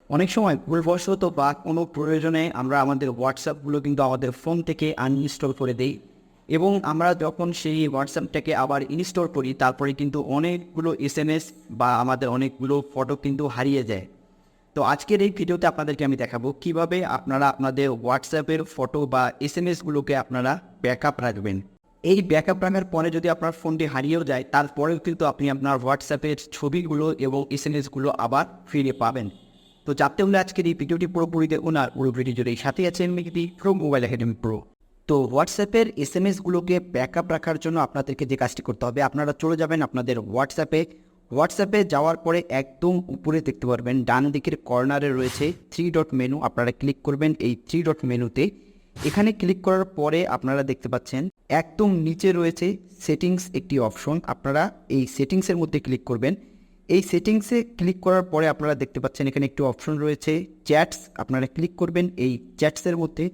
অনেক সময় ভুলবশত বা কোনো প্রয়োজনে আমরা আমাদের হোয়াটসঅ্যাপগুলো কিন্তু আমাদের ফোন থেকে আনইনস্টল করে দেই এবং আমরা যখন সেই হোয়াটসঅ্যাপটাকে আবার ইনস্টল করি তারপরে কিন্তু অনেকগুলো এসএমএস বা আমাদের অনেকগুলো ফটো কিন্তু হারিয়ে যায়। তো আজকের এই ভিডিওতে আপনাদেরকে আমি দেখাবো কিভাবে আপনারা আপনাদের হোয়াটসঅ্যাপের ফটো বা এসএমএসগুলোকে আপনারা ব্যাকআপ রাখবেন। এই ব্যাকআপ রাখার পরে যদি আপনার ফোনটি হারিয়েও যায় তারপরেও কিন্তু আপনি আপনার হোয়াটসঅ্যাপের ছবিগুলো এবং এসএমএসগুলো আবার ফিরে পাবেন। তো জানতে হলে আজকের এই ভিডিওটি পুরোপুরি দেখুন, আর পুরো ভিডিও জুড়ে সাথে আছেন মেহেদি প্রো মোবাইল একাডেমি প্রো। তো হোয়াটসঅ্যাপের এসএমএসগুলোকে ব্যাকআপ রাখার জন্য আপনাদেরকে যে কাজটি করতে হবে, আপনারা চলে যাবেন আপনাদের হোয়াটসঅ্যাপে যাওয়ার পরে একদম উপরে দেখতে পারবেন ডান দিকের কর্নারে রয়েছে 3 ডট মেনু। আপনারা ক্লিক করবেন এই 3 ডট মেনুতে। এখানে ক্লিক করার পরে আপনারা দেখতে পাচ্ছেন একদম নিচে রয়েছে সেটিংস একটি অপশন। আপনারা এই সেটিংসের মধ্যে ক্লিক করবেন। এই সেটিংসে ক্লিক করার পরে আপনারা দেখতে পাচ্ছেন এখানে একটি অপশন রয়েছে চ্যাটস। আপনারা ক্লিক করবেন এই চ্যাটসের মধ্যে।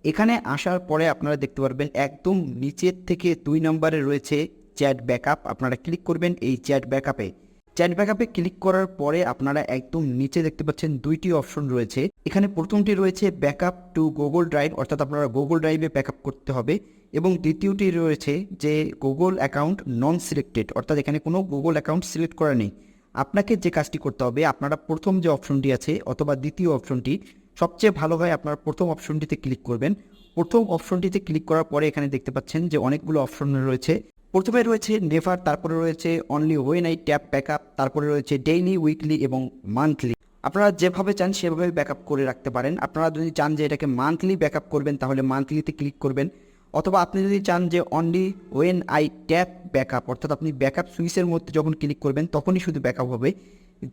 এখানে আসার পরে আপনারা দেখতে পারবেন একদম নিচের থেকে 2 নম্বরে রয়েছে চ্যাট ব্যাকআপ। আপনারা ক্লিক করবেন এই চ্যাট ব্যাকআপে ক্লিক করার পরে আপনারা একদম নিচে দেখতে পাচ্ছেন 2টি অপশন রয়েছে। এখানে প্রথমটি রয়েছে ব্যাকআপ টু গুগল ড্রাইভ, অর্থাৎ আপনারা গুগল ড্রাইভে ব্যাকআপ করতে হবে, এবং দ্বিতীয়টি রয়েছে যে গুগল অ্যাকাউন্ট নন সিলেক্টেড, অর্থাৎ এখানে কোনো গুগল অ্যাকাউন্ট সিলেক্ট করা নেই। আপনাকে যে কাজটি করতে হবে, আপনারা প্রথম যে অপশনটি আছে অথবা দ্বিতীয় অপশনটি, সবচেয়ে ভালো হয় আপনারা প্রথম অপশনটিতে ক্লিক করবেন। প্রথম অপশনটিতে ক্লিক করার পরে এখানে দেখতে পাচ্ছেন যে অনেকগুলো অপশন রয়েছে। প্রথমে রয়েছে নেভার, তারপরে রয়েছে only when I tap backup, তারপরে রয়েছে ডেইলি, উইকলি এবং মান্থলি। আপনারা যেভাবে চান সেভাবে ব্যাকআপ করে রাখতে পারেন। আপনারা যদি চান যে এটাকে মান্থলি ব্যাকআপ করবেন তাহলে মান্থলিতে ক্লিক করবেন, অথবা আপনি যদি চান যে only when I tap backup, অর্থাৎ আপনি ব্যাকআপ সুইচের মধ্যে যখন ক্লিক করবেন তখনই শুধু ব্যাকআপ হবে।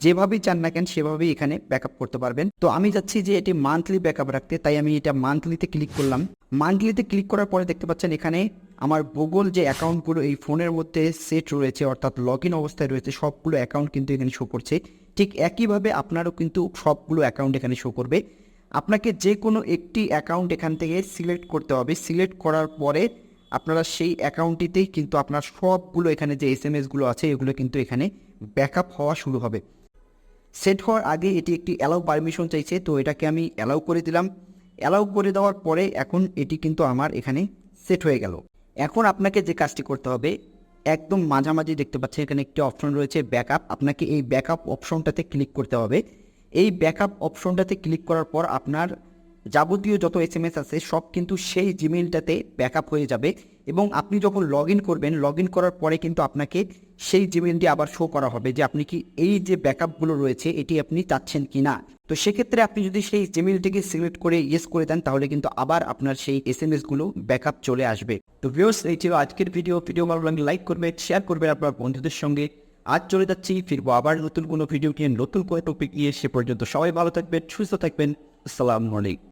যেভাবেই চান না কেন সেভাবেই এখানে ব্যাকআপ করতে পারবেন। তো আমি চাচ্ছি যে এটি মান্থলি ব্যাকআপ রাখতে, তাই আমি এটা মান্থলিতে ক্লিক করলাম। মান্থলিতে ক্লিক করার পরে দেখতে পাচ্ছেন এখানে আমার গুগল যে অ্যাকাউন্টগুলো এই ফোনের মধ্যে সেট রয়েছে, অর্থাৎ লগ ইন অবস্থায় রয়েছে, সবগুলো অ্যাকাউন্ট কিন্তু এখানে শো করছে। ঠিক একইভাবে আপনারও কিন্তু সবগুলো অ্যাকাউন্ট এখানে শো করবে। আপনাকে যে কোনো একটি অ্যাকাউন্ট এখান থেকে সিলেক্ট করতে হবে। সিলেক্ট করার পরে আপনারা সেই অ্যাকাউন্টটিতেই কিন্তু আপনার সবগুলো এখানে যে এসএমএসগুলো আছে এগুলো কিন্তু এখানে ব্যাকআপ হওয়া শুরু হবে। সেট হওয়ার আগে এটি একটি অ্যালাউ পারমিশন চাইছে, তো এটাকে আমি অ্যালাউ করে দিলাম। অ্যালাউ করে দেওয়ার পরে এখন এটি কিন্তু আমার এখানে সেট হয়ে গেল। এখন আপনাকে যে কাজটি করতে হবে, একদম মাঝামাঝি দেখতে পাচ্ছেন এখানে একটি অপশন রয়েছে ব্যাকআপ। আপনাকে এই ব্যাকআপ অপশনটাতে ক্লিক করতে হবে। এই ব্যাকআপ অপশনটাতে ক্লিক করার পর আপনার যাবতীয় যত এসএমএস আছে সব কিন্তু সেই জিমেইলটাতে ব্যাকআপ হয়ে যাবে, এবং আপনি যখন লগ ইন করবেন, লগ ইন করার পরে কিন্তু আপনাকে সেই জিমেইলটি আবার শো করা হবে যে আপনি কি এই যে ব্যাকআপগুলো রয়েছে এটি আপনি চাচ্ছেন কি না। তো সেক্ষেত্রে আপনি যদি সেই জিমেইলটিকে সিলেক্ট করে ইয়েস করে দেন তাহলে কিন্তু আবার আপনার সেই এসএমএসগুলো ব্যাকআপ চলে আসবে। তো ভিউয়ার্স, এই ছিল আজকের ভিডিও ভালো লাগলে লাইক করবেন, শেয়ার করবেন আপনার বন্ধুদের সঙ্গে। আজ চলে যাচ্ছি, ফিরবো আবার নতুন কোনো ভিডিও নিয়ে, নতুন কোনো টপিক নিয়ে। সে পর্যন্ত সবাই ভালো থাকবেন, সুস্থ থাকবেন। আসসালামু আলাইকুম।